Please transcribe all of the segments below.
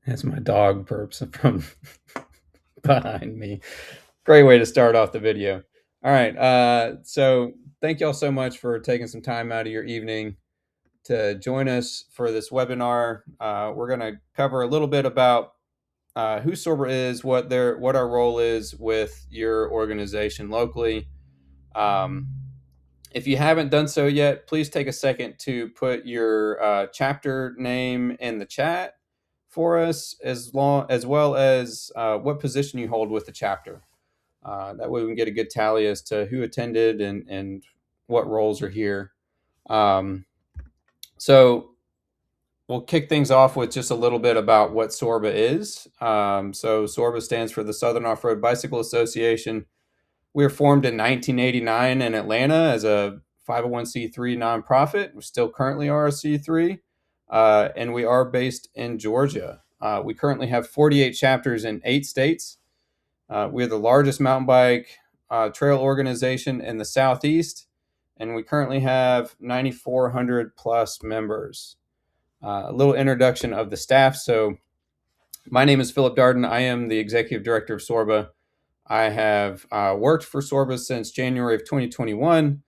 As my dog burps from behind me. Great way to start off the video. All right. So thank y'all so much for taking some time out of your evening to join us for this webinar. We're going to cover a little bit about who Sorba is, what our role is with your organization locally. If you haven't done so yet, please take a second to put your chapter name in the chat for us, as well as what position you hold with the chapter. That way we can get a good tally as to who attended and what roles are here. So we'll kick things off with just a little bit about what Sorba is. So Sorba stands for the Southern Off-Road Bicycle Association. We were formed in 1989 in Atlanta as a 501c3 nonprofit. We still currently are a C3, and we are based in Georgia. We currently have 48 chapters in 8 states. We're the largest mountain bike trail organization in the Southeast, and we currently have 9,400 plus members. A little introduction of the staff. So my name is Philip Darden. I am the executive director of Sorba. I have worked for Sorba since January of 2021,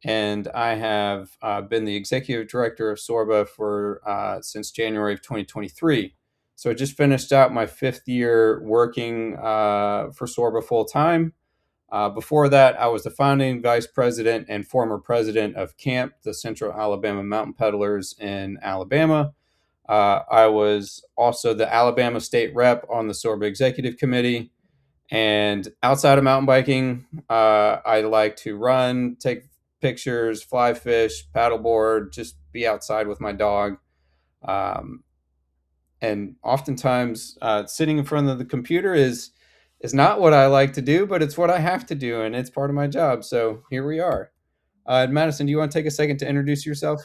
and I have been the executive director of Sorba for since January of 2023. So I just finished out my 5th year working for Sorba full time. Before that, I was the founding vice president and former president of CAMP, the Central Alabama Mountain Peddlers in Alabama. I was also the Alabama state rep on the Sorba executive committee. And outside of mountain biking, I like to run, take pictures, fly fish, paddleboard, just be outside with my dog. And oftentimes, sitting in front of the computer is not what I like to do, but it's what I have to do, and it's part of my job. So here we are. Madison, do you want to take a second to introduce yourself?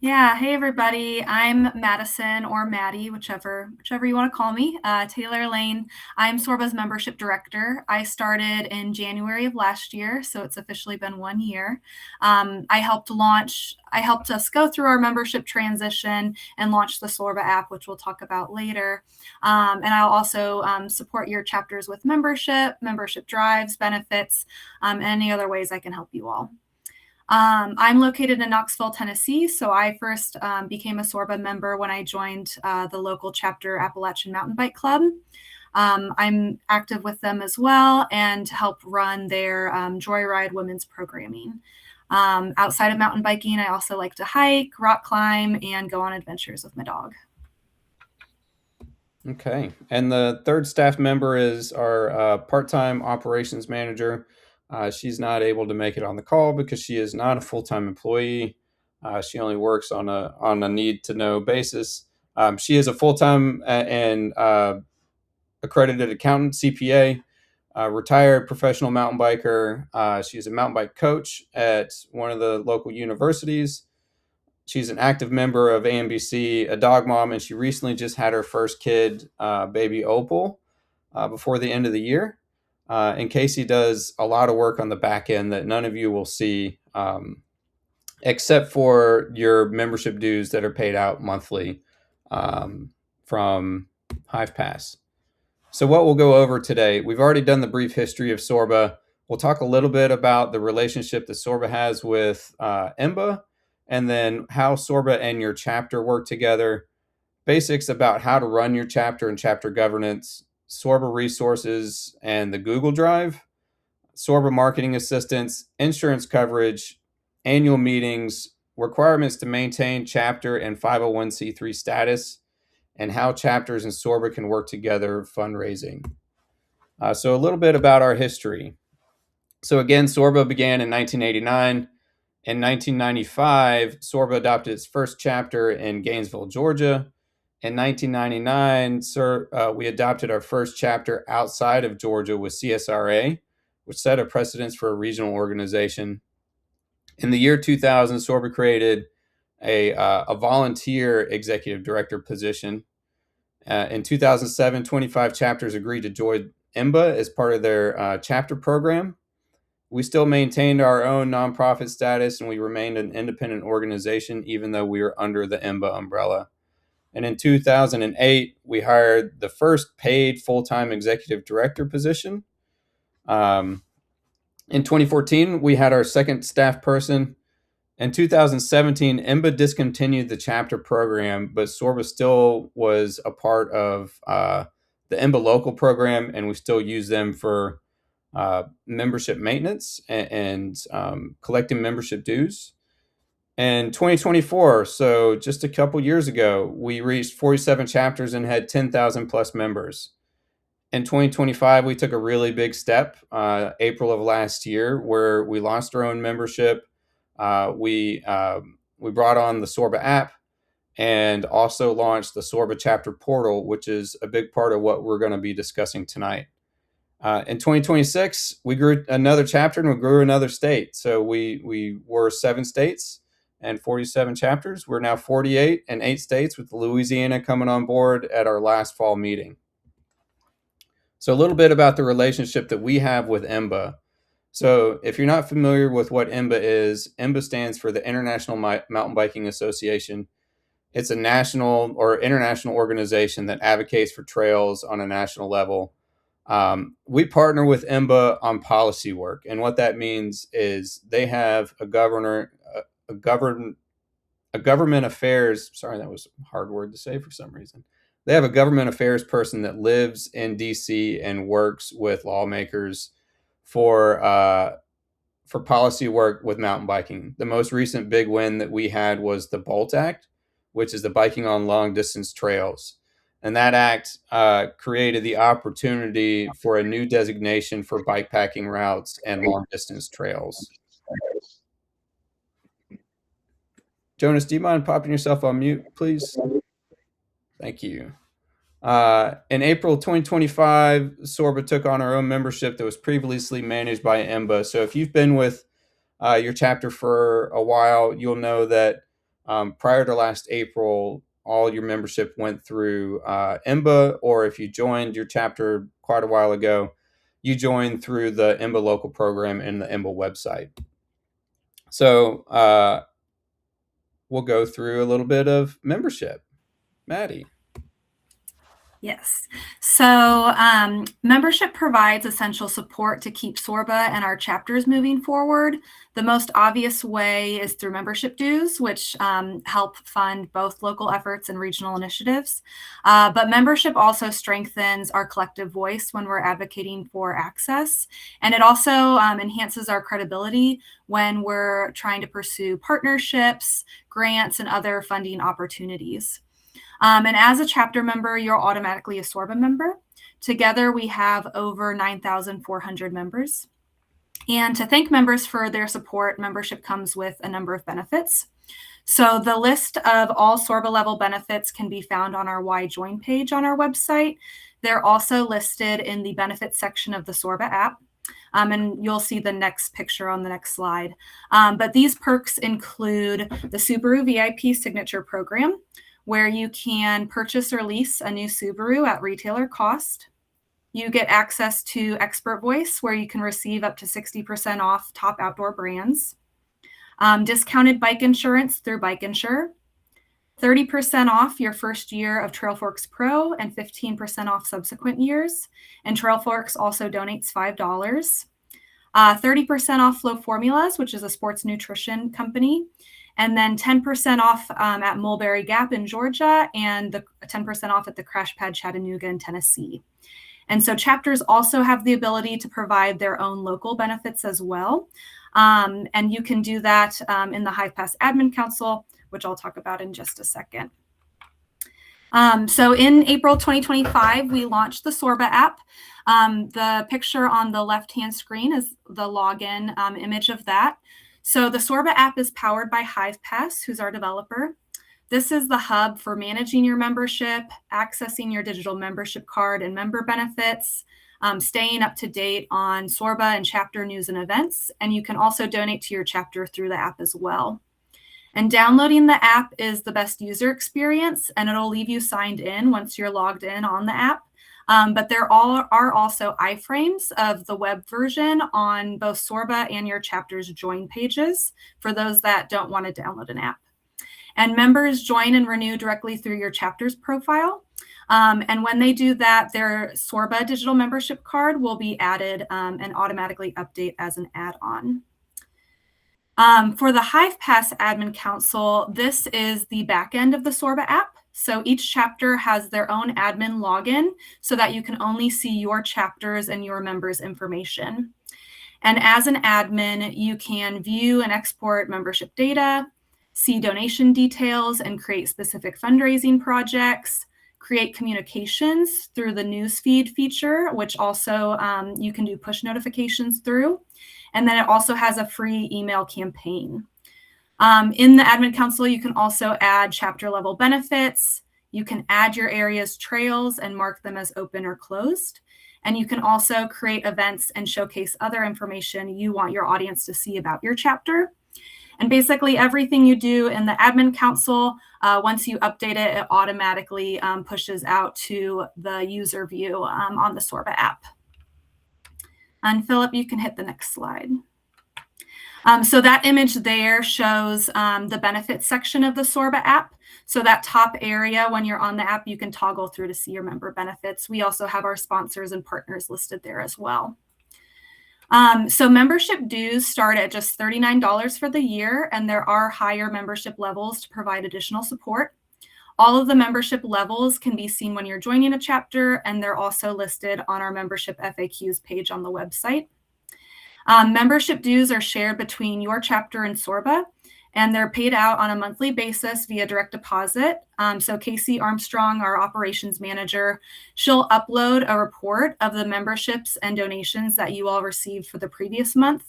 Yeah, hey everybody. I'm Madison or Maddie, whichever you want to call me. Taylor Lane. I'm Sorba's membership director. I started in January of last year, so it's officially been 1 year. I helped us go through our membership transition and launch the Sorba app, which we'll talk about later. And I'll also support your chapters with membership drives, benefits, and any other ways I can help you all. I'm located in Knoxville, Tennessee. So I first became a Sorba member when I joined the local chapter Appalachian Mountain Bike Club. I'm active with them as well and help run their Joyride women's programming. Outside of mountain biking, I also like to hike, rock climb, and go on adventures with my dog. Okay. And the third staff member is our part-time operations manager. She's not able to make it on the call because she is not a full-time employee. She only works on a need-to-know basis. She is a full-time and accredited accountant, CPA, retired professional mountain biker. She's a mountain bike coach at one of the local universities. She's an active member of AMBC, a dog mom, and she recently just had her first kid, baby Opal, before the end of the year. And Casey does a lot of work on the back end that none of you will see, except for your membership dues that are paid out monthly from Hive Pass. So what we'll go over today, we've already done the brief history of Sorba. We'll talk a little bit about the relationship that Sorba has with IMBA, and then how Sorba and your chapter work together, basics about how to run your chapter and chapter governance, Sorba resources and the Google Drive, Sorba marketing assistance, insurance coverage, annual meetings, requirements to maintain chapter and 501c3 status, and how chapters and Sorba can work together fundraising. So a little bit about our history. So again, Sorba began in 1989. In 1995, Sorba adopted its first chapter in Gainesville, Georgia. In 1999, we adopted our first chapter outside of Georgia with CSRA, which set a precedence for a regional organization. In the year 2000, Sorba created a volunteer executive director position. In 2007, 25 chapters agreed to join IMBA as part of their chapter program. We still maintained our own nonprofit status, and we remained an independent organization, even though we were under the IMBA umbrella. And in 2008, we hired the first paid full-time executive director position. Um, in 2014, we had our second staff person. In 2017, IMBA discontinued the chapter program, but Sorba still was a part of the IMBA local program, and we still use them for membership maintenance and collecting membership dues. In 2024, so just a couple years ago, we reached 47 chapters and had 10,000 plus members. In 2025, we took a really big step, April of last year, where we launched our own membership. We brought on the Sorba app and also launched the Sorba chapter portal, which is a big part of what we're going to be discussing tonight. In 2026, we grew another chapter and we grew another state. So we were 7 states and 47 chapters. We're now 48 and 8 states, with Louisiana coming on board at our last fall meeting. So a little bit about the relationship that we have with IMBA. So if you're not familiar with what IMBA is, IMBA stands for the International Mountain Biking Association. It's a national or international organization that advocates for trails on a national level. We partner with IMBA on policy work, and what that means is they have a government affairs. Sorry, that was a hard word to say for some reason. They have a government affairs person that lives in DC and works with lawmakers for policy work with mountain biking. The most recent big win that we had was the BOLT Act, which is the Biking on Long Distance Trails. And that act created the opportunity for a new designation for bikepacking routes and long distance trails. Jonas, do you mind popping yourself on mute, please? Thank you. In April 2025, Sorba took on our own membership that was previously managed by IMBA. So if you've been with your chapter for a while, you'll know that prior to last April, all your membership went through IMBA, or if you joined your chapter quite a while ago, you joined through the IMBA local program and the IMBA website. So we'll go through a little bit of membership. Maddie. Yes. So membership provides essential support to keep Sorba and our chapters moving forward. The most obvious way is through membership dues, which help fund both local efforts and regional initiatives. But membership also strengthens our collective voice when we're advocating for access. And it also enhances our credibility when we're trying to pursue partnerships, grants, and other funding opportunities. And as a chapter member, you're automatically a Sorba member. Together, we have over 9,400 members. And to thank members for their support, membership comes with a number of benefits. So the list of all Sorba level benefits can be found on our Why Join page on our website. They're also listed in the benefits section of the Sorba app. And you'll see the next picture on the next slide. But these perks include the Subaru VIP Signature Program, where you can purchase or lease a new Subaru at retailer cost. You get access to Expert Voice, where you can receive up to 60% off top outdoor brands. Discounted bike insurance through Bike Insure. 30% off your first year of TrailForks Pro and 15% off subsequent years. And TrailForks also donates $5. 30% off Flow Formulas, which is a sports nutrition company. And then 10% off at Mulberry Gap in Georgia, and the 10% off at the Crash Pad Chattanooga in Tennessee. And so chapters also have the ability to provide their own local benefits as well. And you can do that in the Hive Pass Admin Council, which I'll talk about in just a second. So in April 2025, we launched the Sorba app. The picture on the left-hand screen is the login image of that. So the Sorba app is powered by Hive Pass, who's our developer. This is the hub for managing your membership, accessing your digital membership card and member benefits, staying up to date on Sorba and chapter news and events. And you can also donate to your chapter through the app as well. And downloading the app is the best user experience, and it'll leave you signed in once you're logged in on the app. But there are also iframes of the web version on both Sorba and your chapter's join pages for those that don't want to download an app. And members join and renew directly through your chapter's profile. And when they do that, their Sorba digital membership card will be added and automatically update as an add-on. For the HivePass Admin Council, this is the back end of the Sorba app. So each chapter has their own admin login so that you can only see your chapters and your members' information. And as an admin, you can view and export membership data, see donation details, and create specific fundraising projects, create communications through the newsfeed feature, which also you can do push notifications through. And then it also has a free email campaign. In the admin council, you can also add chapter level benefits. You can add your area's trails and mark them as open or closed. And you can also create events and showcase other information you want your audience to see about your chapter. And basically everything you do in the admin council, once you update it, it automatically pushes out to the user view on the Sorba app. And Philip, you can hit the next slide. So that image there shows the benefits section of the Sorba app. So that top area, when you're on the app, you can toggle through to see your member benefits. We also have our sponsors and partners listed there as well. So membership dues start at just $39 for the year, and there are higher membership levels to provide additional support. All of the membership levels can be seen when you're joining a chapter, and they're also listed on our membership FAQs page on the website. Membership dues are shared between your chapter and Sorba, and they're paid out on a monthly basis via direct deposit. So Casey Armstrong, our operations manager, she'll upload a report of the memberships and donations that you all received for the previous month.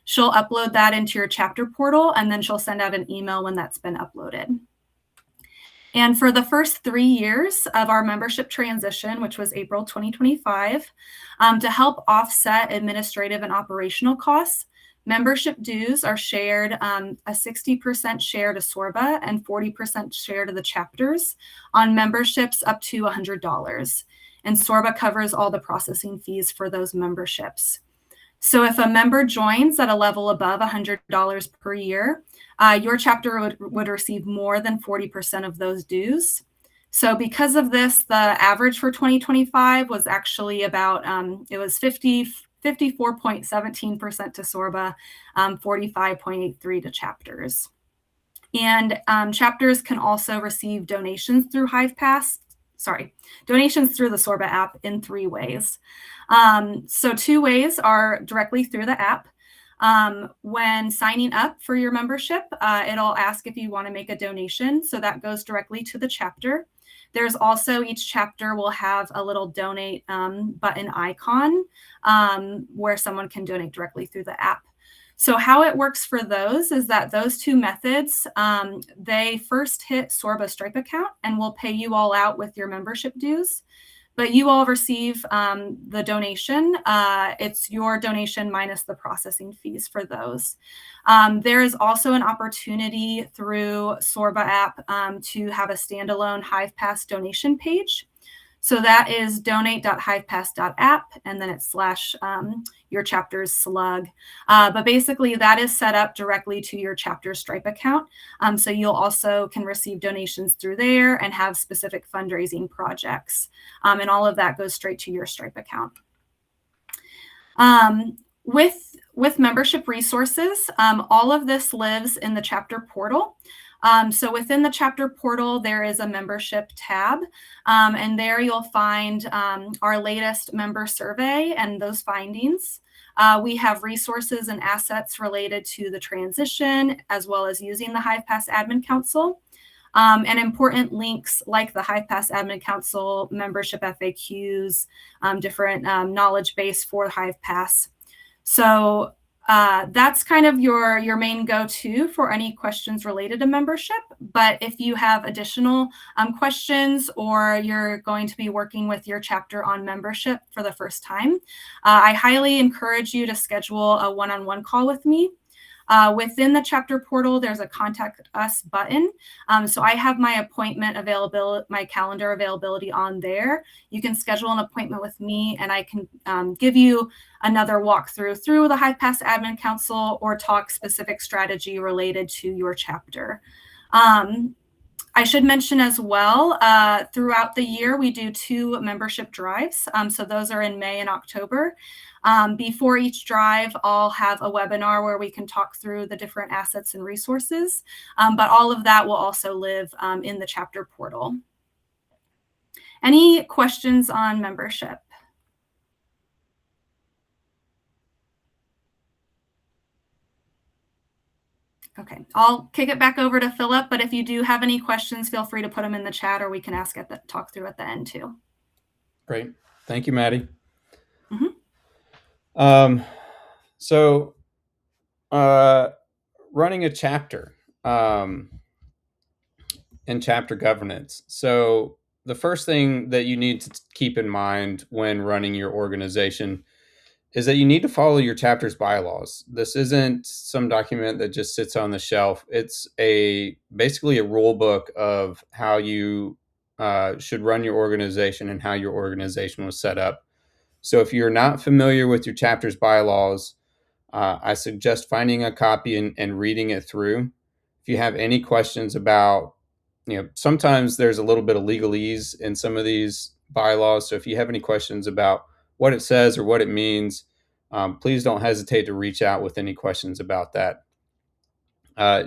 She'll upload that into your chapter portal, and then she'll send out an email when that's been uploaded. And for the first 3 years of our membership transition, which was April 2025, to help offset administrative and operational costs, membership dues are shared, a 60% share to Sorba and 40% share to the chapters on memberships up to $100. And Sorba covers all the processing fees for those memberships. So if a member joins at a level above $100 per year, your chapter would receive more than 40% of those dues. So because of this, the average for 2025 was actually about, it was 54.17% to Sorba, 45.83% to chapters. And chapters can also receive donations through donations through the Sorba app in 3 ways. So 2 ways are directly through the app. When signing up for your membership, it'll ask if you want to make a donation. So that goes directly to the chapter. There's also, each chapter will have a little donate button icon where someone can donate directly through the app. So how it works for those is that those 2 methods, they first hit Sorba Stripe account and will pay you all out with your membership dues. But you all receive the donation. It's your donation minus the processing fees for those. There is also an opportunity through Sorba app to have a standalone HivePass donation page. So that is donate.hivepass.app, and then it's / your chapter's slug. But basically that is set up directly to your chapter Stripe account. So you'll also can receive donations through there and have specific fundraising projects. And all of that goes straight to your Stripe account. With membership resources, all of this lives in the chapter portal. So within the chapter portal, there is a membership tab, and there you'll find our latest member survey and those findings. We have resources and assets related to the transition, as well as using the HivePass Admin Council, and important links like the HivePass Admin Council, membership FAQs, different knowledge base for HivePass. So that's kind of your main go-to for any questions related to membership. But if you have additional questions, or you're going to be working with your chapter on membership for the first time, I highly encourage you to schedule a one-on-one call with me. Within the chapter portal, there's a contact us button. So I have my appointment availability, my calendar availability on there. You can schedule an appointment with me, and I can give you another walkthrough through the HivePass Admin Council, or talk specific strategy related to your chapter. Um, I should mention as well, throughout the year, we do 2 membership drives. So those are in May and October. Before each drive, I'll have a webinar where we can talk through the different assets and resources. But all of that will also live in the chapter portal. Any questions on membership? Okay, I'll kick it back over to Philip, but if you do have any questions, feel free to put them in the chat or we can talk through at the end too. Great. Thank you, Maddie. Mhm. Um, so, uh, running a chapter and chapter governance. So, the first thing that you need to keep in mind when running your organization is that you need to follow your chapter's bylaws. This isn't some document that just sits on the shelf. It's basically a rule book of how you should run your organization and how your organization was set up. So if you're not familiar with your chapter's bylaws, I suggest finding a copy and reading it through. If you have any questions about, sometimes there's a little bit of legalese in some of these bylaws. So if you have any questions about what it says or what it means, please don't hesitate to reach out with any questions about that.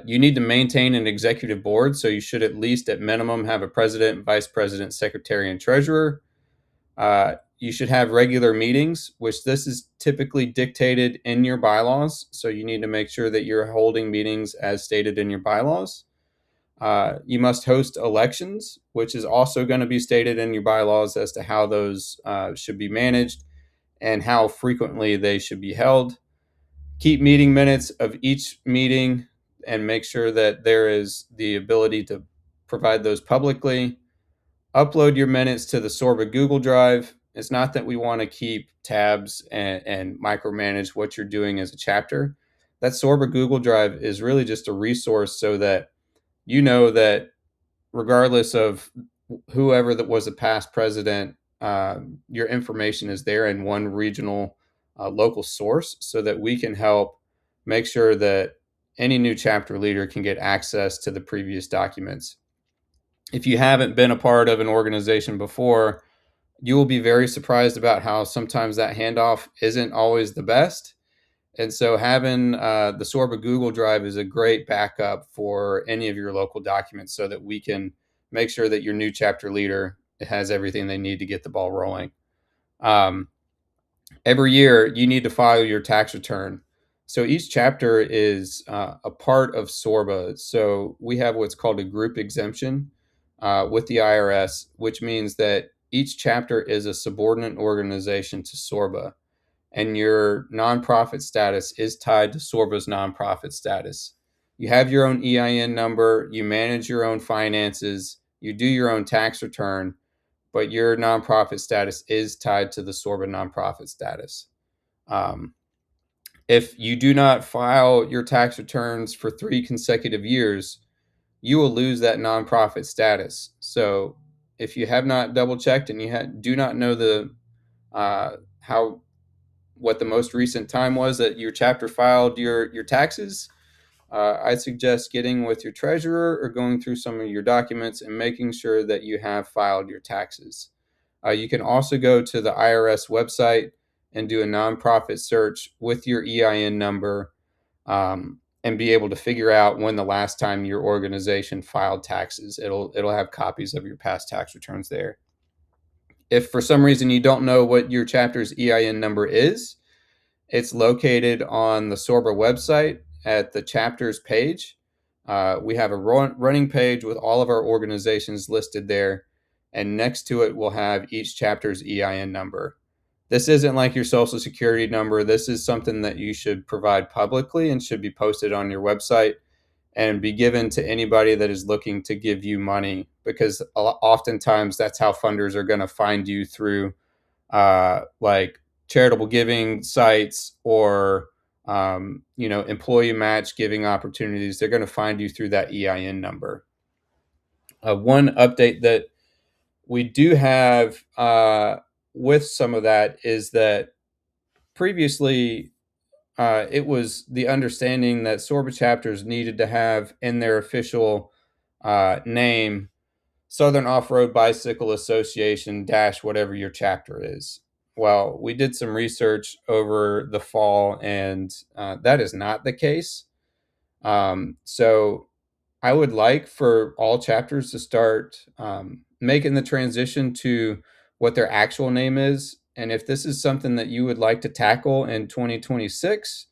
You need to maintain an executive board, so you should at least, at minimum, have a president, vice president, secretary, and treasurer. You should have regular meetings, which this is typically dictated in your bylaws. So you need to make sure that you're holding meetings as stated in your bylaws. You must host elections, which is also going to be stated in your bylaws as to how those should be managed and how frequently they should be held. Keep meeting minutes of each meeting and make sure that there is the ability to provide those publicly. Upload your minutes to the Sorba Google Drive. It's not that we want to keep tabs and micromanage what you're doing as a chapter. That Sorba Google Drive is really just a resource so that you know that regardless of whoever that was a past president, your information is there in one regional local source so that we can help make sure that any new chapter leader can get access to the previous documents. If you haven't been a part of an organization before, you will be very surprised about how sometimes that handoff isn't always the best. And so having the Sorba Google Drive is a great backup for any of your local documents so that we can make sure that your new chapter leader has everything they need to get the ball rolling. Um, every year, you need to file your tax return. So each chapter is a part of Sorba. So we have what's called a group exemption with the IRS, which means that each chapter is a subordinate organization to Sorba, and your nonprofit status is tied to Sorba's nonprofit status. You have your own EIN number, you manage your own finances, you do your own tax return, but your nonprofit status is tied to the Sorba nonprofit status. Um, if you do not file your tax returns for 3 consecutive years, you will lose that nonprofit status. So if you have not double checked and do not know how what the most recent time was that your chapter filed your taxes, I'd suggest getting with your treasurer or going through some of your documents and making sure that you have filed your taxes. You can also go to the IRS website and do a nonprofit search with your EIN number and be able to figure out when the last time your organization filed taxes. It'll have copies of your past tax returns there. If for some reason you don't know what your chapter's EIN number is, it's located on the Sorba website at the chapters page. We have a running page with all of our organizations listed there, and next to it, we'll have each chapter's EIN number. This isn't like your social security number. This is something that you should provide publicly and should be posted on your website and be given to anybody that is looking to give you money, because oftentimes that's how funders are going to find you through like charitable giving sites or employee match giving opportunities. They're going to find you through that EIN number. One update that we do have with some of that is that previously it was the understanding that Sorba chapters needed to have in their official name Southern Off Road Bicycle Association dash whatever your chapter is. Well, we did some research over the fall, and that is not the case. So I would like for all chapters to start making the transition to what their actual name is. And if this is something that you would like to tackle in 2026,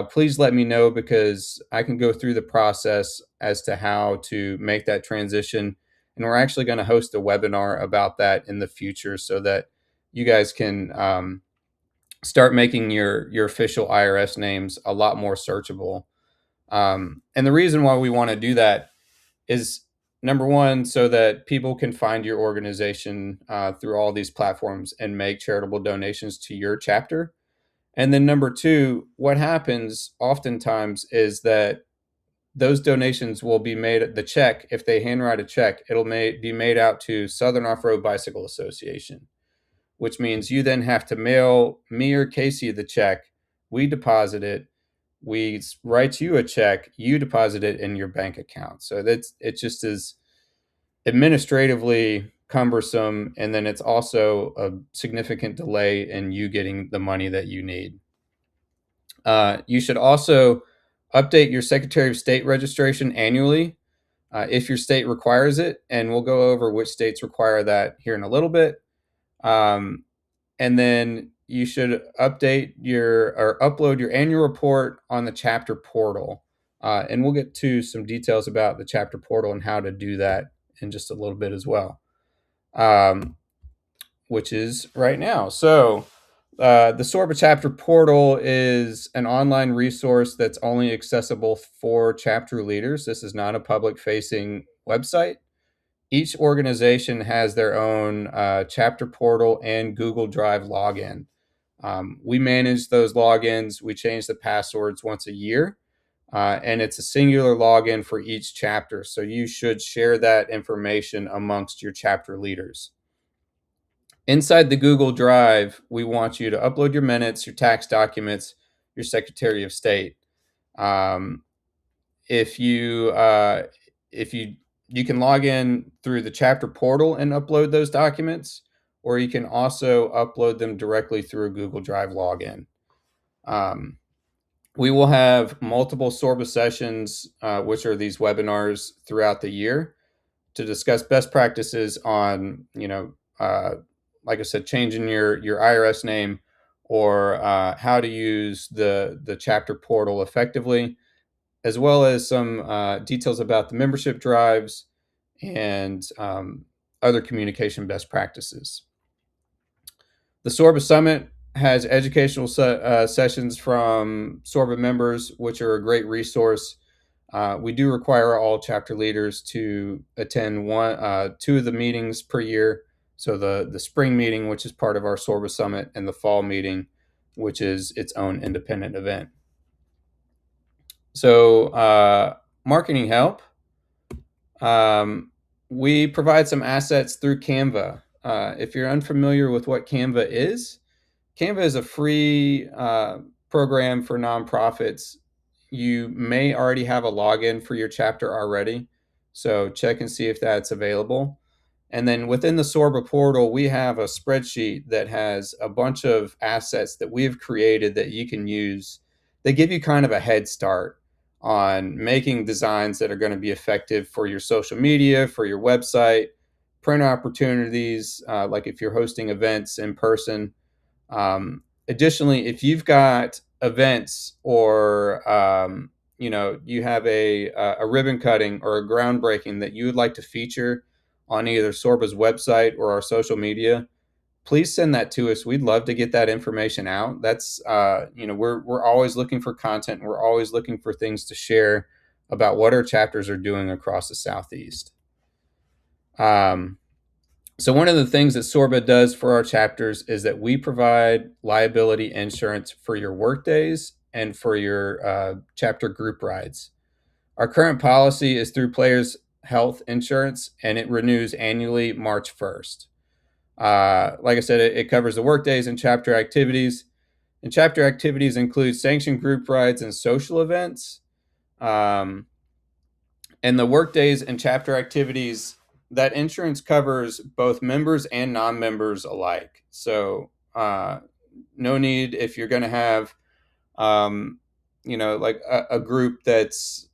please let me know, because I can go through the process as to how to make that transition. And we're actually going to host a webinar about that in the future so that you guys can start making your official IRS names a lot more searchable. And the reason why we want to do that is, number one, so that people can find your organization through all these platforms and make charitable donations to your chapter. And then number two, what happens oftentimes is that those donations will be made, the check, if they handwrite a check, it'll be made out to Southern Off-Road Bicycle Association, which means you then have to mail me or Casey the check. We deposit it. We write you a check. You deposit it in your bank account. So it just is administratively cumbersome, and then it's also a significant delay in you getting the money that you need. You should also update your Secretary of State registration annually if your state requires it, and we'll go over which states require that here in a little bit. Um, and then you should update your or upload your annual report on the chapter portal. And we'll get to some details about the chapter portal and how to do that in just a little bit as well, which is right now. So, the Sorba chapter portal is an online resource that's only accessible for chapter leaders. This is not a public facing website. Each organization has their own chapter portal and Google Drive login. We manage those logins. We change the passwords once a year, and it's a singular login for each chapter. So you should share that information amongst your chapter leaders. Inside the Google Drive, we want you to upload your minutes, your tax documents, your Secretary of State. Um, if you you can log in through the chapter portal and upload those documents, or you can also upload them directly through a Google Drive login. We will have multiple Sorba sessions, which are these webinars throughout the year, to discuss best practices on, like I said, changing your IRS name, or how to use the chapter portal effectively, as well as some details about the membership drives and other communication best practices. The Sorba Summit has educational sessions from Sorba members, which are a great resource. We do require all chapter leaders to attend two of the meetings per year. So the spring meeting, which is part of our Sorba Summit, and the fall meeting, which is its own independent event. So marketing help. We provide some assets through Canva. If you're unfamiliar with what Canva is a free program for nonprofits. You may already have a login for your chapter already, so check and see if that's available. And then within the Sorba portal, we have a spreadsheet that has a bunch of assets that we've created that you can use. They give you kind of a head start on making designs that are going to be effective for your social media, for your website, print opportunities, like if you're hosting events in person. Additionally, if you've got events, or you have a ribbon cutting or a groundbreaking that you would like to feature on either Sorba's website or our social media, please send that to us. We'd love to get that information out. That's we're always looking for content. We're always looking for things to share about what our chapters are doing across the Southeast. So one of the things that Sorba does for our chapters is that we provide liability insurance for your work days and for your chapter group rides. Our current policy is through Players Health Insurance, and it renews annually March 1st. Like I said, it covers the work days and chapter activities. And chapter activities include sanctioned group rides and social events. And the work days and chapter activities, that insurance covers both members and non-members alike. So no need if you're going to have um, like a group that's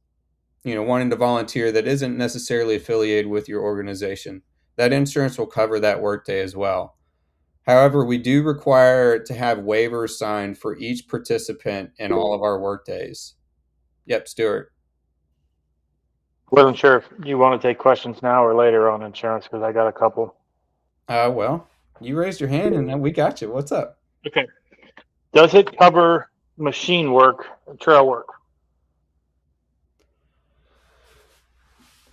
wanting to volunteer that isn't necessarily affiliated with your organization, that insurance will cover that workday as well. However, we do require to have waivers signed for each participant in all of our workdays. Yep, Stuart. Wasn't sure if you want to take questions now or later on insurance because I got a couple. Well, you raised your hand and we got you. What's up? Okay. Does it cover machine work, trail work?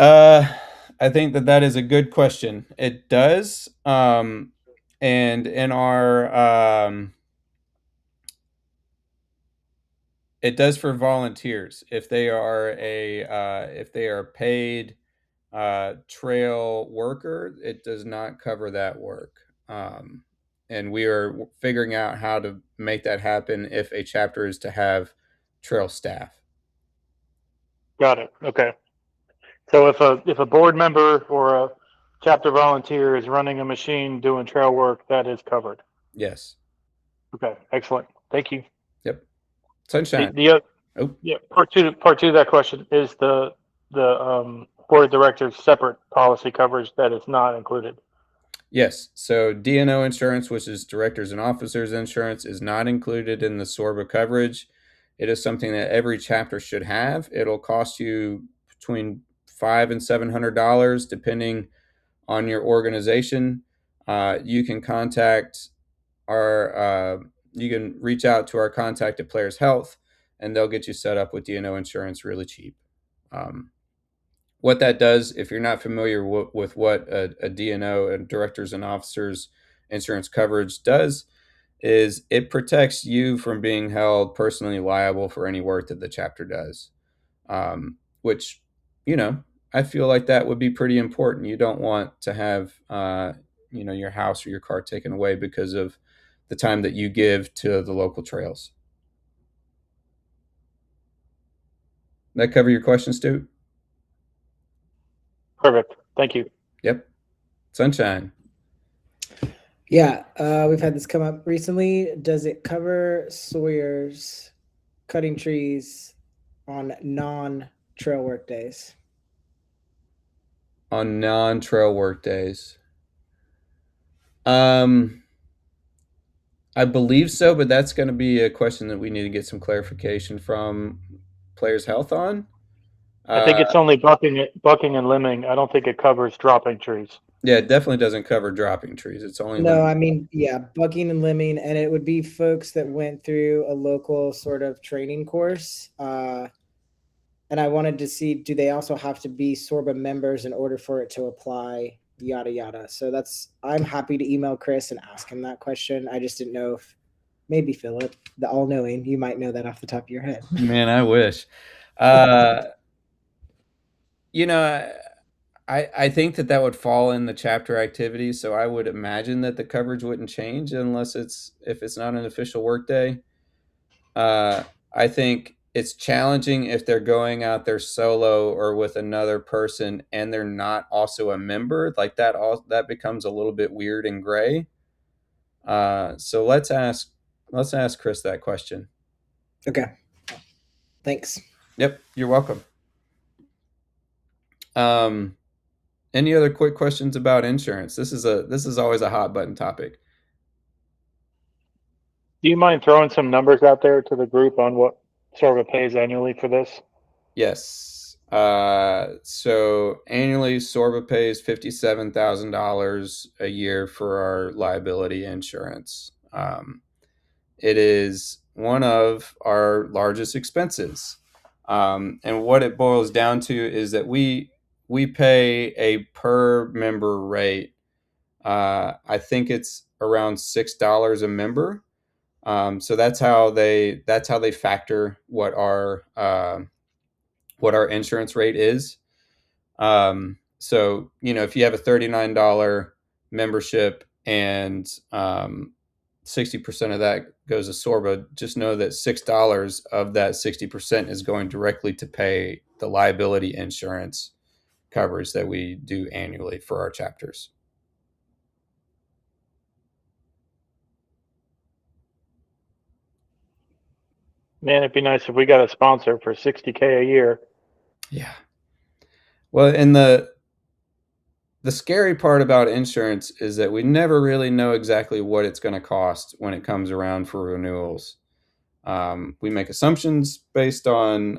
Uh, I think that that is a good question. It does. And in our, it does for volunteers if they are if they are paid trail worker. It does not cover that work. And we are figuring out how to make that happen if a chapter is to have trail staff. Got it. Okay. So if a board member or a chapter volunteer is running a machine doing trail work, that is covered. Yes. Okay. Excellent. Thank you. Yep. The, Sunshine. the Oh, yeah, part two of that question is the board of directors separate policy coverage that is not included. yes. So D&O insurance, which is directors and officers insurance, is not included in the Sorba coverage. It is something that every chapter should have. It'll cost you between $500 and $700 depending on your organization. You can contact our you can reach out to our contact at Players Health, and they'll get you set up with D&O insurance really cheap. Um, what that does, if you're not familiar with what a D&O, and directors and officers insurance coverage does, is it protects you from being held personally liable for any work that the chapter does. Which, you know, I feel like that would be pretty important. You don't want to have, your house or your car taken away because of the time that you give to the local trails. That cover your question, Stu? Perfect. Thank you. Yep. Sunshine. Yeah, we've had this come up recently. Does it cover sawyers cutting trees on non-trail work days? On non-trail work days. Um, I believe so, but that's going to be a question that we need to get some clarification from Players Health on. I think it's only bucking and limbing. I don't think it covers dropping trees. Yeah, it definitely doesn't cover dropping trees. It's only No, limbing. I mean, yeah, bucking and limbing, and it would be folks that went through a local sort of training course. And I wanted to see, do they also have to be Sorba members in order for it to apply? Yada yada. So I'm happy to email Chris and ask him that question. I just didn't know if maybe Philip, the all-knowing, you might know that off the top of your head. Man, I wish. Uh, you know, I think that would fall in the chapter activities, so I would imagine that the coverage wouldn't change unless if it's not an official workday. I think it's challenging if they're going out there solo or with another person and they're not also a member. Like that becomes a little bit weird and gray. So let's ask Chris that question. Okay. Thanks. Yep, you're welcome. Any other quick questions about insurance? This is always a hot button topic. Do you mind throwing some numbers out there to the group on what Sorba pays annually for this? Yes. So annually, Sorba pays $57,000 a year for our liability insurance. It is one of our largest expenses, and what it boils down to is that we pay a per member rate. I think it's around $6 a member. So that's how they factor what our insurance rate is. So if you have a $39 membership and 60% of that goes to Sorba, just know that $6 of that 60% is going directly to pay the liability insurance coverage that we do annually for our chapters. Man, it'd be nice if we got a sponsor for $60K a year. Yeah. Well, and the scary part about insurance is that we never really know exactly what it's going to cost when it comes around for renewals. We make assumptions based on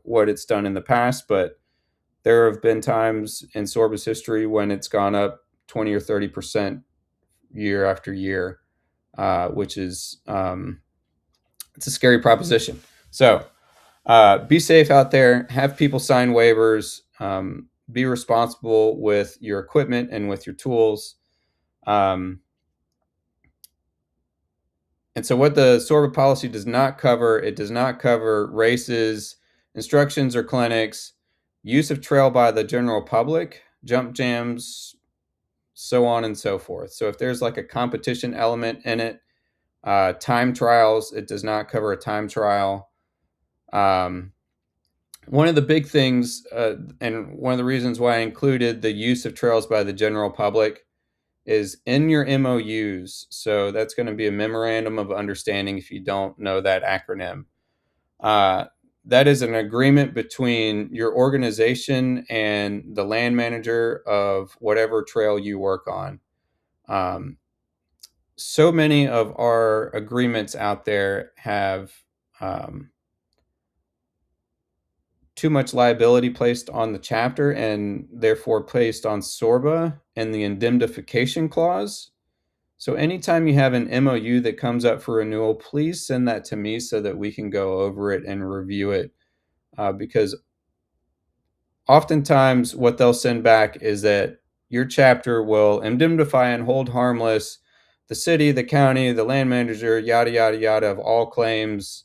what it's done in the past, but there have been times in Sorba's history when it's gone up 20 or 30% year after year, which is it's a scary proposition. So be safe out there. Have people sign waivers. Be responsible with your equipment and with your tools. And so what the Sorba policy does not cover, it does not cover races, instructions or clinics, use of trail by the general public, jump jams, so on and so forth. So if there's like a competition element in it, time trials, it does not cover a time trial. One of the big things, and one of the reasons why I included the use of trails by the general public, is in your MOUs. So that's going to be a memorandum of understanding if you don't know that acronym. That is an agreement between your organization and the land manager of whatever trail you work on. So many of our agreements out there have too much liability placed on the chapter and therefore placed on Sorba and the indemnification clause. So anytime you have an MOU that comes up for renewal, please send that to me so that we can go over it and review it. Because oftentimes what they'll send back is that your chapter will indemnify and hold harmless the city, the county, the land manager, yada, yada, yada, of all claims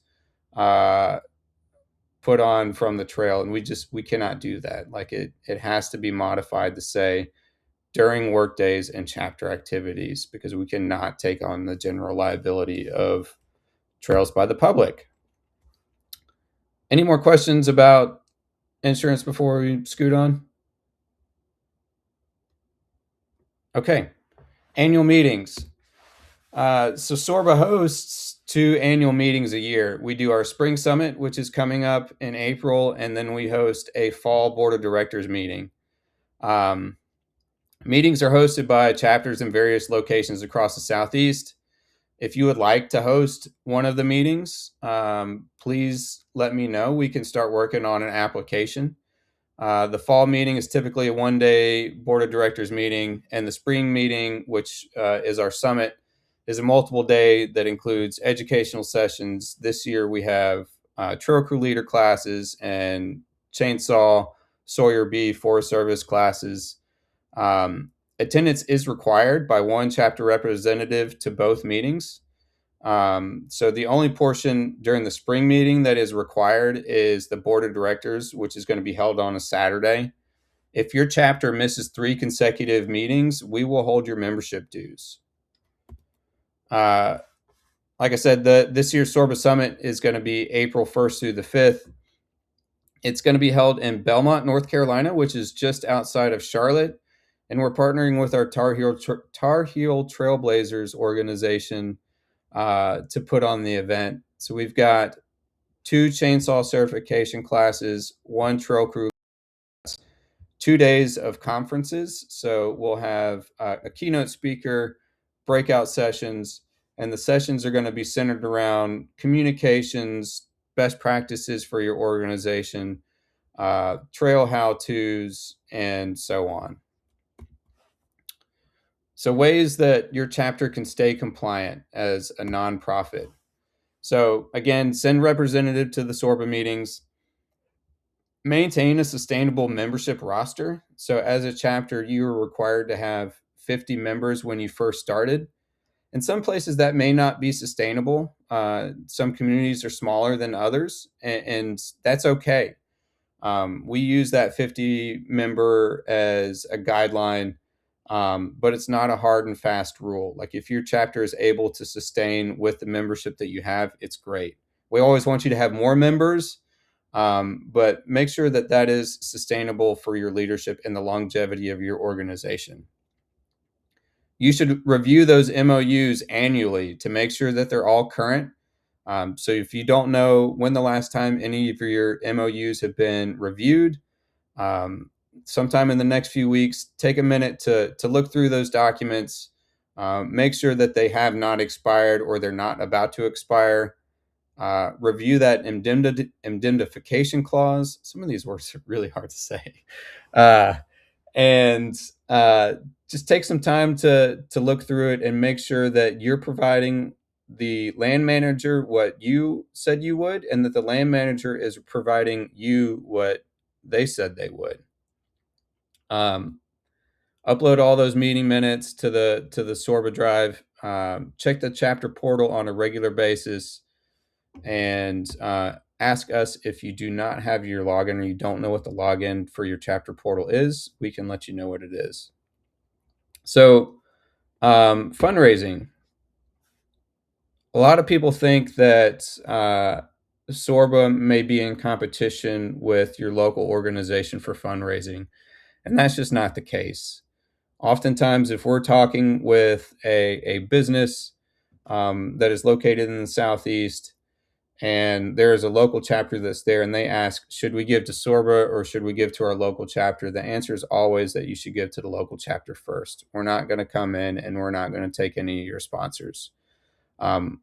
put on from the trail. And we cannot do that. Like it has to be modified to say during work days and chapter activities, because we cannot take on the general liability of trails by the public. Any more questions about insurance before we scoot on? Okay. Annual meetings. So Sorba hosts 2 annual meetings a year. We do our spring summit, which is coming up in April, and then we host a fall board of directors meeting. Meetings are hosted by chapters in various locations across the Southeast. If you would like to host one of the meetings, please let me know. We can start working on an application. The fall meeting is typically a one-day board of directors meeting, and the spring meeting, which is our summit, is a multiple day that includes educational sessions. This year we have trail crew leader classes and chainsaw Sawyer B Forest Service classes. Attendance is required by one chapter representative to both meetings. So the only portion during the spring meeting that is required is the board of directors, which is going to be held on a Saturday. If your chapter misses 3 consecutive meetings, we will hold your membership dues. Like I said, this year's Sorba Summit is going to be April 1st through the 5th. It's going to be held in Belmont, North Carolina, which is just outside of Charlotte. And we're partnering with our Tar Heel Trailblazers organization to put on the event. So we've got 2 chainsaw certification classes, 1 trail crew, 2 days of conferences. So we'll have a keynote speaker, breakout sessions, and the sessions are going to be centered around communications, best practices for your organization, trail how-tos, and so on. So ways that your chapter can stay compliant as a nonprofit. So again, send representative to the Sorba meetings. Maintain a sustainable membership roster. So as a chapter, you are required to have 50 members when you first started. In some places that may not be sustainable. Some communities are smaller than others, and that's okay. We use that 50 member as a guideline, but it's not a hard and fast rule. Like if your chapter is able to sustain with the membership that you have, it's great. We always want you to have more members, but make sure that that is sustainable for your leadership and the longevity of your organization. You should review those MOUs annually to make sure that they're all current. So if you don't know when the last time any of your MOUs have been reviewed, sometime in the next few weeks, take a minute to look through those documents, make sure that they have not expired or they're not about to expire. Review that indemnification clause. Some of these words are really hard to say. And just take some time to look through it and make sure that you're providing the land manager what you said you would, and that the land manager is providing you what they said they would. Upload all those meeting minutes to the Sorba drive. Check the chapter portal on a regular basis, and ask us if you do not have your login or you don't know what the login for your chapter portal is. We can let you know what it is. So, fundraising. A lot of people think that Sorba may be in competition with your local organization for fundraising, and that's just not the case. Oftentimes, if we're talking with a business that is located in the Southeast, and there is a local chapter that's there, and they ask, should we give to Sorba or should we give to our local chapter? The answer is always that you should give to the local chapter first. We're not going to come in and we're not going to take any of your sponsors.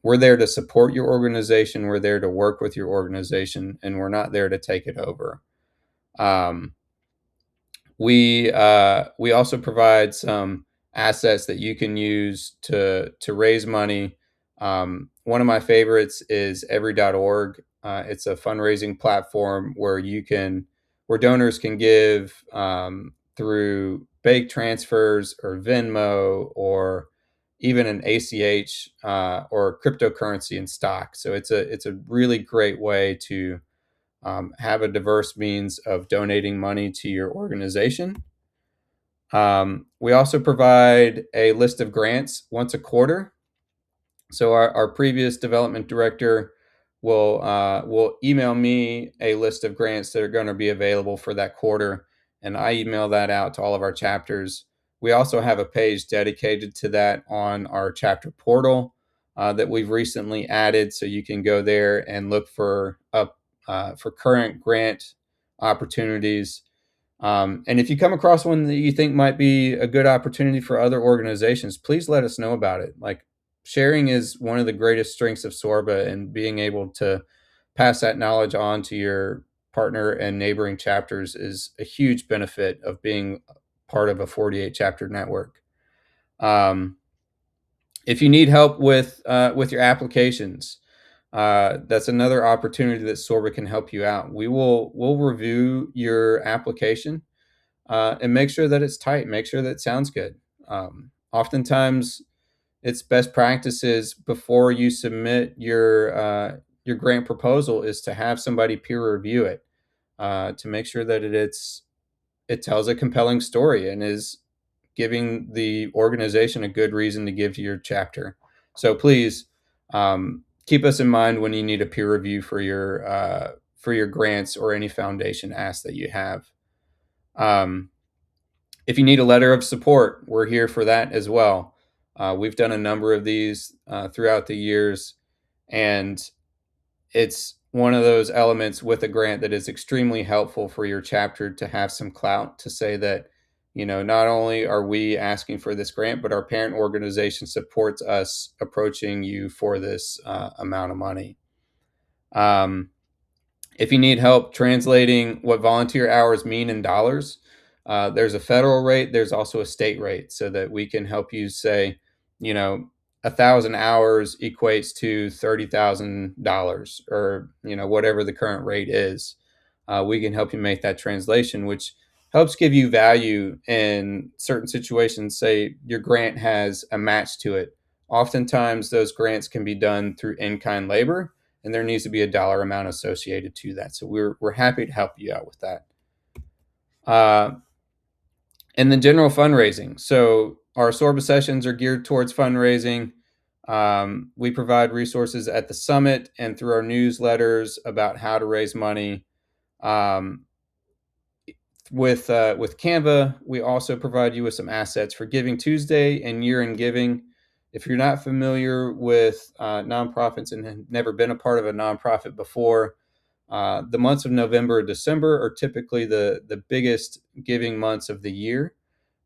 We're there to support your organization. We're there to work with your organization, and we're not there to take it over. We also provide some assets that you can use to raise money. One of my favorites is every.org. It's a fundraising platform where donors can give through bank transfers or Venmo or even an ACH or cryptocurrency in stock. So it's a really great way to have a diverse means of donating money to your organization. We also provide a list of grants once a quarter. So our previous development director will email me a list of grants that are going to be available for that quarter, and I email that out to all of our chapters. We also have a page dedicated to that on our chapter portal that we've recently added, so you can go there and look for current grant opportunities. And if you come across one that you think might be a good opportunity for other organizations, please let us know about it. Like, sharing is one of the greatest strengths of Sorba, and being able to pass that knowledge on to your partner and neighboring chapters is a huge benefit of being part of a 48 chapter network. If you need help with your applications, that's another opportunity that Sorba can help you out. We'll review your application and make sure that it's tight, make sure that it sounds good. Oftentimes, it's best practices before you submit your grant proposal is to have somebody peer review it to make sure that it tells a compelling story and is giving the organization a good reason to give to your chapter. So please keep us in mind when you need a peer review for your grants or any foundation ask that you have. If you need a letter of support, we're here for that as well. We've done a number of these throughout the years, and it's one of those elements with a grant that is extremely helpful for your chapter to have some clout to say that, not only are we asking for this grant, but our parent organization supports us approaching you for this amount of money. If you need help translating what volunteer hours mean in dollars, there's a federal rate, there's also a state rate, so that we can help you say, 1,000 hours equates to $30,000, or whatever the current rate is. We can help you make that translation, which helps give you value in certain situations. Say your grant has a match to it. Oftentimes those grants can be done through in-kind labor, and there needs to be a dollar amount associated to that. So we're happy to help you out with that. And then general fundraising. So our Sorba sessions are geared towards fundraising. We provide resources at the summit and through our newsletters about how to raise money. Um, with Canva, we also provide you with some assets for Giving Tuesday and Year in Giving. If you're not familiar with nonprofits and have never been a part of a nonprofit before, the months of November and December are typically the biggest giving months of the year,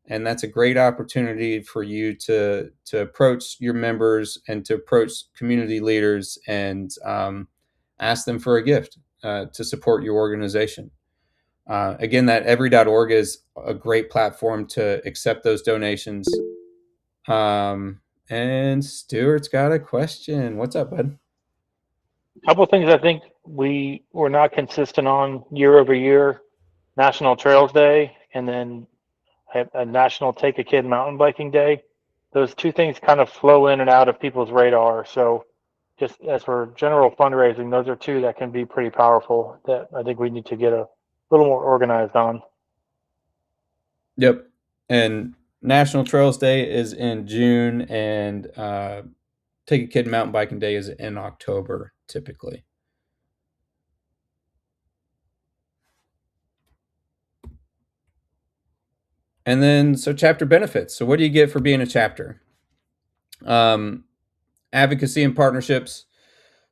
and that's a great opportunity for you to approach your members and to approach community leaders and ask them for a gift to support your organization. Again, that every.org is a great platform to accept those donations. And Stuart's got a question. What's up, bud? A couple of things I think we were not consistent on year over year: National Trails Day, and then a National Take a Kid Mountain Biking Day. Those two things kind of flow in and out of people's radar. So just as for general fundraising, those are two that can be pretty powerful that I think we need to get a little more organized on. Yep. And National Trails Day is in June, and Take a Kid Mountain Biking Day is in October, typically. And then, so chapter benefits. So what do you get for being a chapter? Advocacy and partnerships.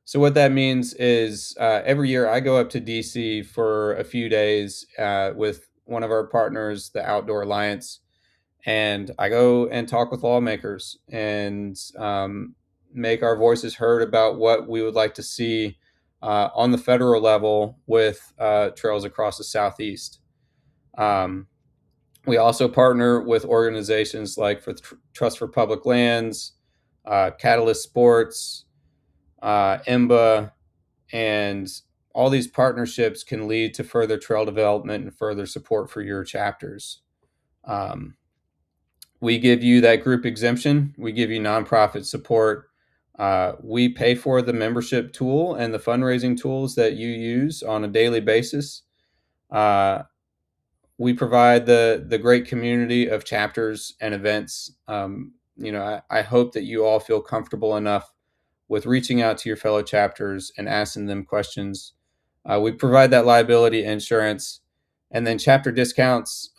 So what that means is every year I go up to DC for a few days with one of our partners, the Outdoor Alliance, and I go and talk with lawmakers and make our voices heard about what we would like to see on the federal level with trails across the Southeast. We also partner with organizations like for Trust for Public Lands, Catalyst Sports, IMBA, and all these partnerships can lead to further trail development and further support for your chapters. We give you that group exemption. We give you nonprofit support. We pay for the membership tool and the fundraising tools that you use on a daily basis. We provide the great community of chapters and events. I hope that you all feel comfortable enough with reaching out to your fellow chapters and asking them questions. We provide that liability insurance, and then chapter discounts.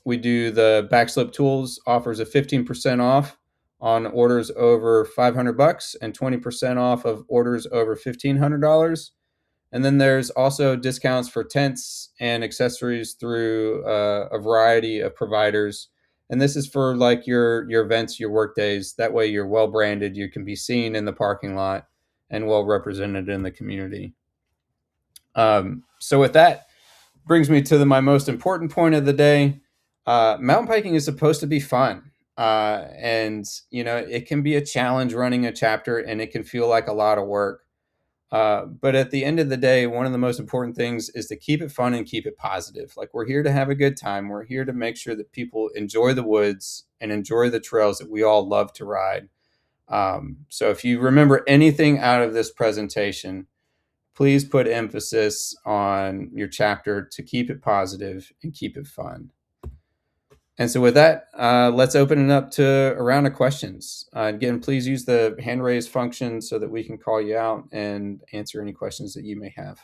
We do the Backslip Tools offers a 15% off on orders over $500 and 20% off of orders over $1,500. And then there's also discounts for tents and accessories through a variety of providers. And this is for like your events, your work days. That way you're well branded, you can be seen in the parking lot and well represented in the community. So with that, brings me to my most important point of the day. Mountain biking is supposed to be fun. And it can be a challenge running a chapter, and it can feel like a lot of work. But at the end of the day, one of the most important things is to keep it fun and keep it positive. Like, we're here to have a good time. We're here to make sure that people enjoy the woods and enjoy the trails that we all love to ride. So if you remember anything out of this presentation, please put emphasis on your chapter to keep it positive and keep it fun. And so with that, let's open it up to a round of questions. Again, please use the hand raise function so that we can call you out and answer any questions that you may have.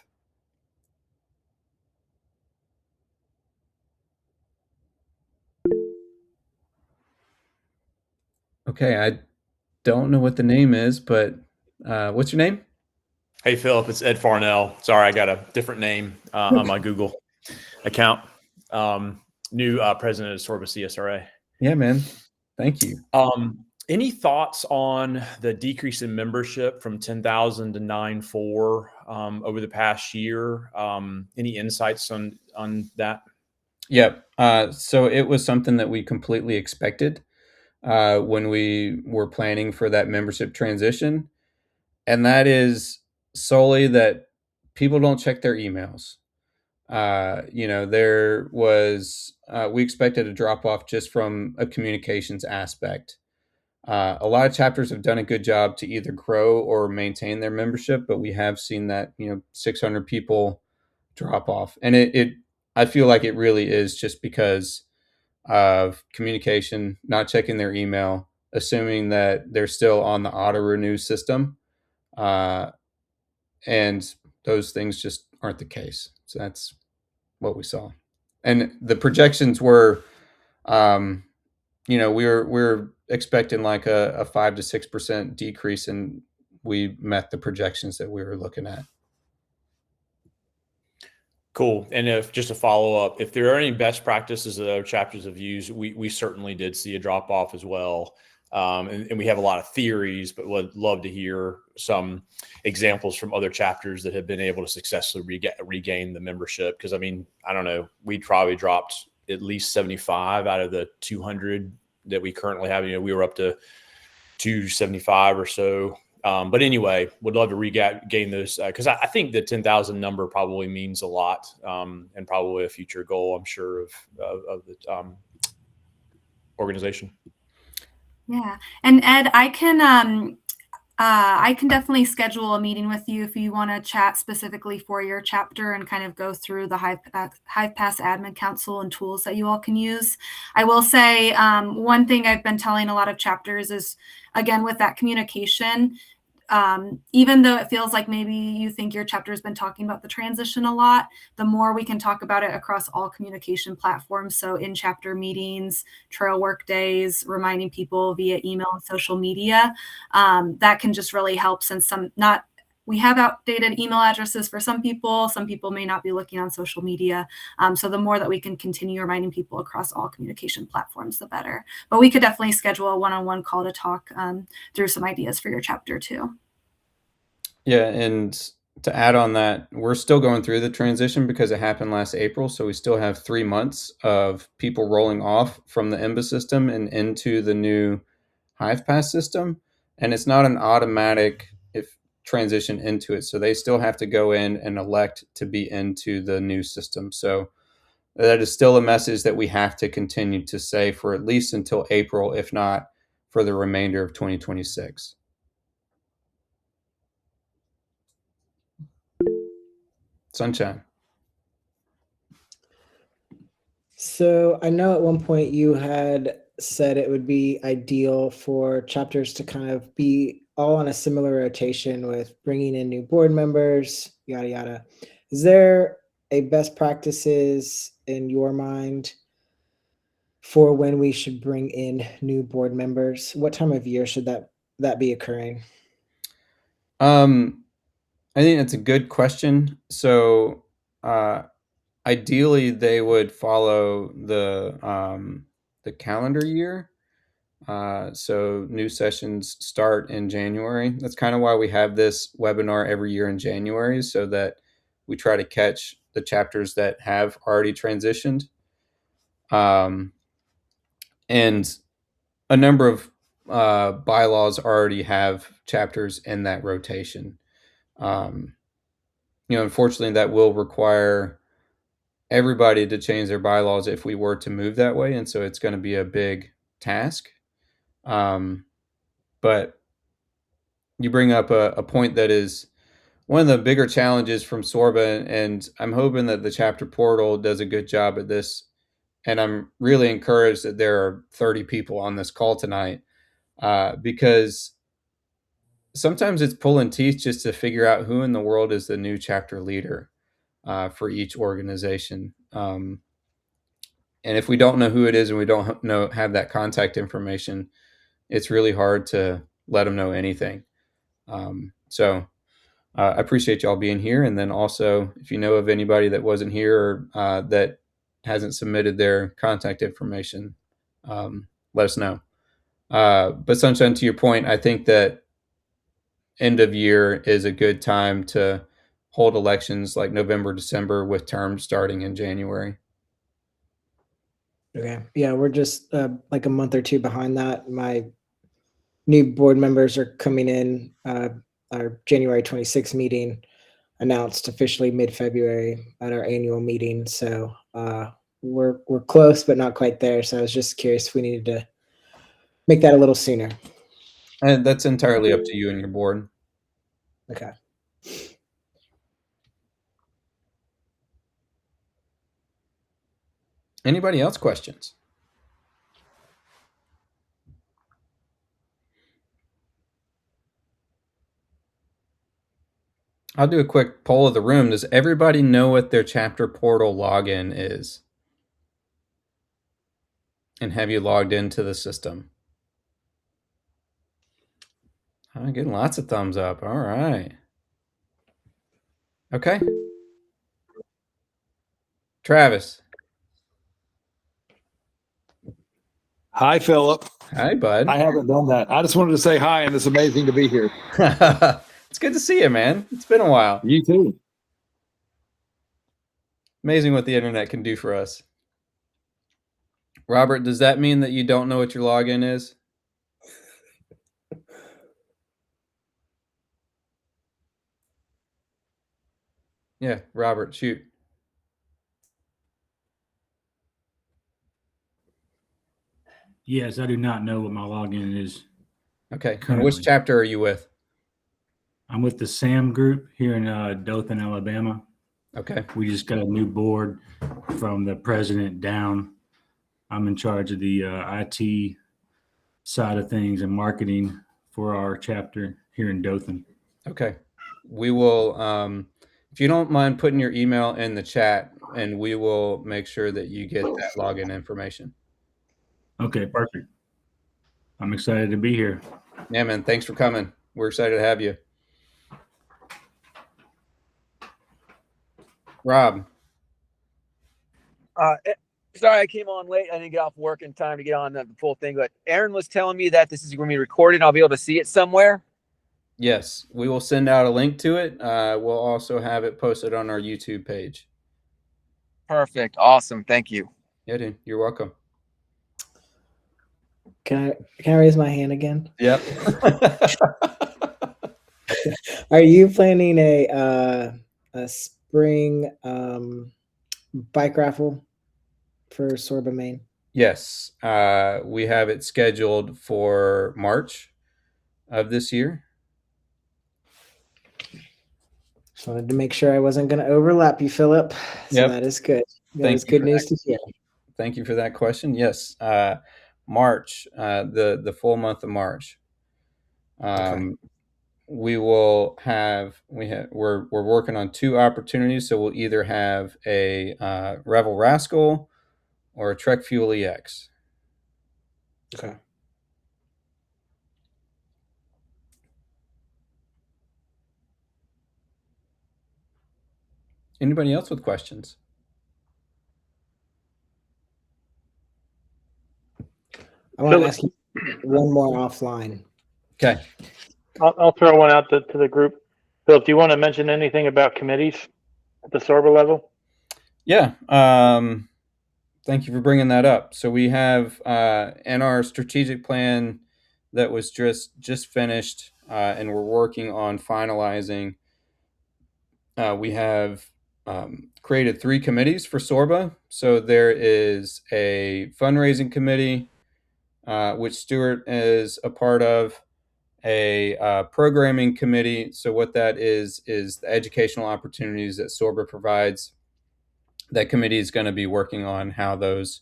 Okay, I don't know what the name is, but what's your name? Hey, Philip, it's Ed Farnell. Sorry, I got a different name on my Google account. New president of Sorba CSRA. Yeah, man. Thank you. Any thoughts on the decrease in membership from 10,000 to 9.4 over the past year? Any insights on that? Yep. So it was something that we completely expected when we were planning for that membership transition. And that is solely that people don't check their emails. There was, we expected a drop off just from a communications aspect. A lot of chapters have done a good job to either grow or maintain their membership, but we have seen that, 600 people drop off. And I feel like it really is just because of communication, not checking their email, assuming that they're still on the auto renew system. And those things just aren't the case. So that's what we saw, and the projections were, we're expecting like a 5 to 6% decrease, and we met the projections that we were looking at. Cool. And if just a follow up, if there are any best practices that other chapters have used, we certainly did see a drop off as well. And we have a lot of theories, but would love to hear some examples from other chapters that have been able to successfully regain the membership. Because I mean, I don't know, we probably dropped at least 75 out of the 200 that we currently have. We were up to 275 or so. But anyway, would love to regain those because I think the 10,000 number probably means a lot, and probably a future goal, I'm sure, of the organization. Yeah, and Ed, I can definitely schedule a meeting with you if you want to chat specifically for your chapter and kind of go through the HivePass Admin Council and tools that you all can use. I will say one thing I've been telling a lot of chapters is, again, with that communication, even though it feels like maybe you think your chapter has been talking about the transition a lot, the more we can talk about it across all communication platforms. So in chapter meetings, trail work days, reminding people via email and social media, that can just really help, since we have outdated email addresses for some people may not be looking on social media. So the more that we can continue reminding people across all communication platforms, the better. But we could definitely schedule a one-on-one call to talk through some ideas for your chapter too. Yeah, and to add on that, we're still going through the transition because it happened last April. So we still have 3 months of people rolling off from the IMBA system and into the new HivePass system. And it's not an automatic transition into it. So they still have to go in and elect to be into the new system. So that is still a message that we have to continue to say for at least until April, if not for the remainder of 2026. Sunshine. So I know at one point you had said it would be ideal for chapters to kind of be all on a similar rotation with bringing in new board members, yada, yada. Is there a best practices in your mind for when we should bring in new board members? What time of year should that be occurring? I think that's a good question. So, ideally, they would follow the calendar year. So new sessions start in January. That's kind of why we have this webinar every year in January, so that we try to catch the chapters that have already transitioned. And a number of bylaws already have chapters in that rotation. Unfortunately, that will require everybody to change their bylaws if we were to move that way, and so it's going to be a big task. But you bring up a point that is one of the bigger challenges from Sorba, and I'm hoping that the chapter portal does a good job at this. And I'm really encouraged that there are 30 people on this call tonight, because sometimes it's pulling teeth just to figure out who in the world is the new chapter leader for each organization. And if we don't know who it is and we don't have that contact information, it's really hard to let them know anything. So I appreciate y'all being here. And then also, if you know of anybody that wasn't here or that hasn't submitted their contact information, let us know. But Sunshine, to your point, I think that end of year is a good time to hold elections like November, December, with terms starting in January. Okay. Yeah, we're just like a month or two behind that. My new board members are coming in. Our January 26th meeting announced officially mid-February at our annual meeting. So we're close, but not quite there. So I was just curious if we needed to make that a little sooner. And that's entirely up to you and your board. Okay. Anybody else questions? I'll do a quick poll of the room. Does everybody know what their chapter portal login is? And have you logged into the system? I'm getting lots of thumbs up. All right. Okay. Travis. Hi, Philip. Hi, bud. I haven't done that. I just wanted to say hi, and it's amazing to be here. It's good to see you, man. It's been a while. You too. Amazing what the internet can do for us. Robert, does that mean that you don't know what your login is? Yeah, Robert, shoot. Yes, I do not know what my login is. Okay. And Currently. which chapter are you with? I'm with the SAM group here in Dothan, Alabama. Okay. We just got a new board from the president down. I'm in charge of the IT side of things and marketing for our chapter here in Dothan. Okay. We will, if you don't mind putting your email in the chat, and we will make sure that you get that login information. Okay, perfect. I'm excited to be here. Yeah, man. Thanks for coming. We're excited to have you. Rob. Sorry, I came on late. I didn't get off work in time to get on the full thing. But Aaron was telling me that this is going to be recorded, and I'll be able to see it somewhere. Yes, we will send out a link to it. We'll also have it posted on our YouTube page. Perfect. Awesome. Thank you. Yeah, dude. You're welcome. Can I raise my hand again? Yep. Are you planning a spring bike raffle for Sorba, Maine? Yes, we have it scheduled for March of this year. Just wanted to make sure I wasn't going to overlap you, Philip. So Yep. that is good. That Thank is you good for news that. to hear. Thank you for that question. Yes, March, the full month of March. Okay. We're working on 2 opportunities, so we'll either have a Revel Rascal or a Trek Fuel EX. Okay. Anybody else with questions? I want to ask you one more offline. Okay. I'll throw one out to the group. Philip, do you want to mention anything about committees at the Sorba level? Yeah. Thank you for bringing that up. So we have in our strategic plan that was just finished, and we're working on finalizing. We have created 3 committees for Sorba. So there is a fundraising committee, which Stuart is a part of, a programming committee. So what that is the educational opportunities that Sorba provides. That committee is going to be working on how those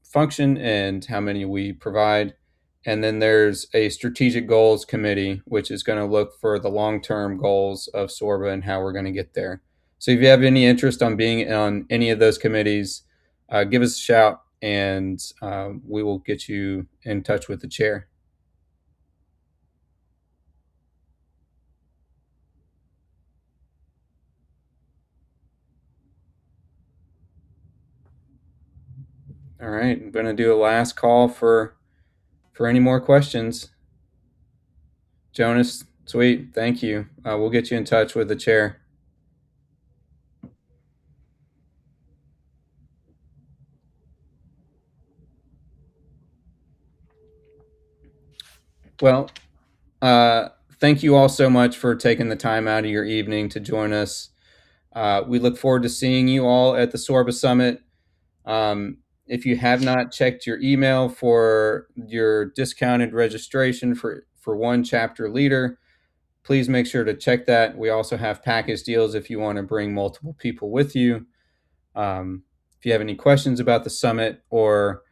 function and how many we provide. And then there's a strategic goals committee, which is going to look for the long-term goals of Sorba and how we're going to get there. So if you have any interest on being on any of those committees, give us a shout, and we will get you in touch with the chair. All right, I'm going to do a last call for any more questions. Jonas, sweet, thank you. We'll get you in touch with the chair. Well, thank you all so much for taking the time out of your evening to join us. We look forward to seeing you all at the Sorba Summit. If you have not checked your email for your discounted registration for one chapter leader, please make sure to check that. We also have package deals if you want to bring multiple people with you. If you have any questions about the summit, or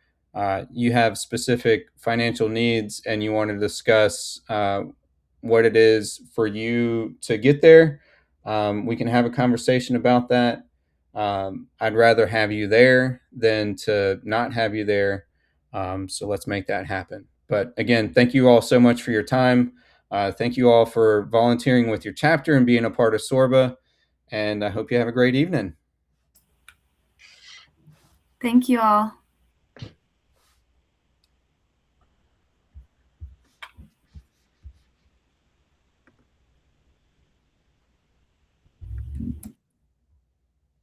you have specific financial needs and you want to discuss what it is for you to get there, we can have a conversation about that. I'd rather have you there than to not have you there. So let's make that happen. But again, thank you all so much for your time. Thank you all for volunteering with your chapter and being a part of Sorba. And I hope you have a great evening. Thank you all.